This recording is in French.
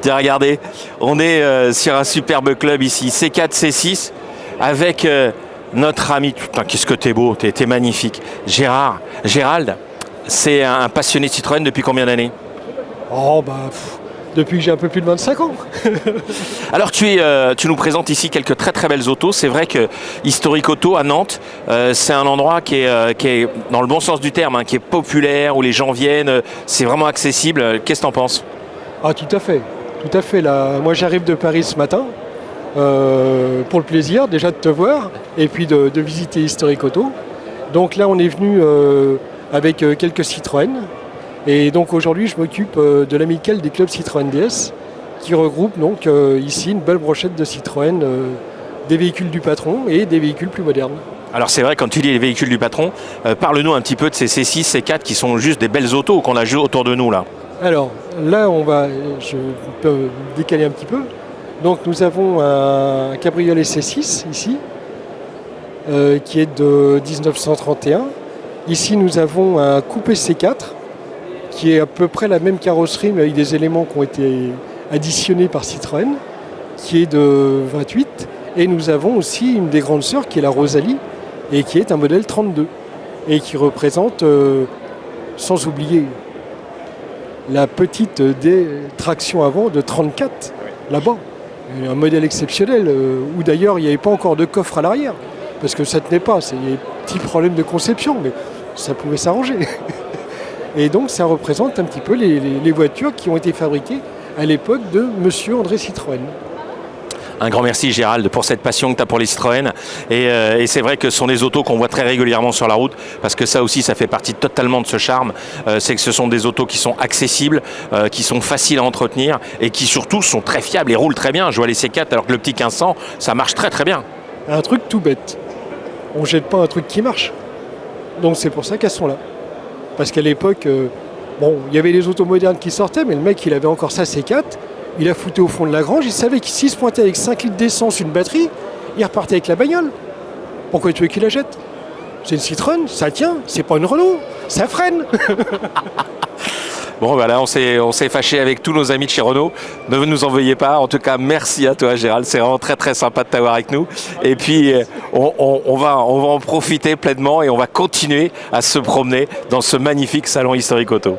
Tiens, regardez, on est sur un superbe club ici, C4, C6, avec notre ami, putain, qu'est-ce que t'es beau, t'es magnifique, Gérald, c'est un passionné de Citroën depuis combien d'années? Oh bah, depuis que j'ai un peu plus de 25 ans. Alors tu nous présentes ici quelques très très belles autos. C'est vrai que Historic Auto à Nantes, c'est un endroit qui est dans le bon sens du terme, hein, qui est populaire, où les gens viennent, c'est vraiment accessible. Qu'est-ce que t'en penses? Ah tout à fait, tout à fait. Là, moi j'arrive de Paris ce matin pour le plaisir déjà de te voir et puis de visiter Historic Auto. Donc là on est venu avec quelques Citroën. Et donc aujourd'hui, je m'occupe de l'amicale des clubs Citroën DS qui regroupe donc ici une belle brochette de Citroën, des véhicules du patron et des véhicules plus modernes. Alors c'est vrai, quand tu dis les véhicules du patron, parle-nous un petit peu de ces C6, C4 qui sont juste des belles autos qu'on a jouées autour de nous là. Alors là, je peux décaler un petit peu. Donc nous avons un cabriolet C6 ici, qui est de 1931. Ici nous avons un coupé C4, qui est à peu près la même carrosserie mais avec des éléments qui ont été additionnés par Citroën, qui est de 28. Et nous avons aussi une des grandes sœurs qui est la Rosalie et qui est un modèle 32 et qui représente, sans oublier la petite traction avant de 34 là-bas. Un modèle exceptionnel où d'ailleurs il n'y avait pas encore de coffre à l'arrière parce que ça ne tenait pas, c'est des petits problèmes de conception mais ça pouvait s'arranger. Et donc ça représente un petit peu les voitures qui ont été fabriquées à l'époque de Monsieur André Citroën. Un grand merci Gérald pour cette passion que tu as pour les Citroën et c'est vrai que ce sont des autos qu'on voit très régulièrement sur la route parce que ça aussi ça fait partie totalement de ce charme, c'est que ce sont des autos qui sont accessibles, qui sont faciles à entretenir et qui surtout sont très fiables et roulent très bien. Je vois les C4 alors que le petit 1500 ça marche très très bien. Un truc tout bête, on ne jette pas un truc qui marche, donc c'est pour ça qu'elles sont là. Parce qu'à l'époque, il y avait les autos modernes qui sortaient, mais le mec, il avait encore sa C4, il a foutu au fond de la grange, il savait que s'il se pointait avec 5 litres d'essence, une batterie, il repartait avec la bagnole. Pourquoi tu veux qu'il la jette? C'est une Citroën, ça tient, c'est pas une Renault, ça freine. Bon voilà, on s'est fâché avec tous nos amis de chez Renault. Ne nous en veuillez pas. En tout cas, merci à toi Gérald. C'est vraiment très très sympa de t'avoir avec nous. Et puis on va en profiter pleinement et on va continuer à se promener dans ce magnifique salon Historic Auto.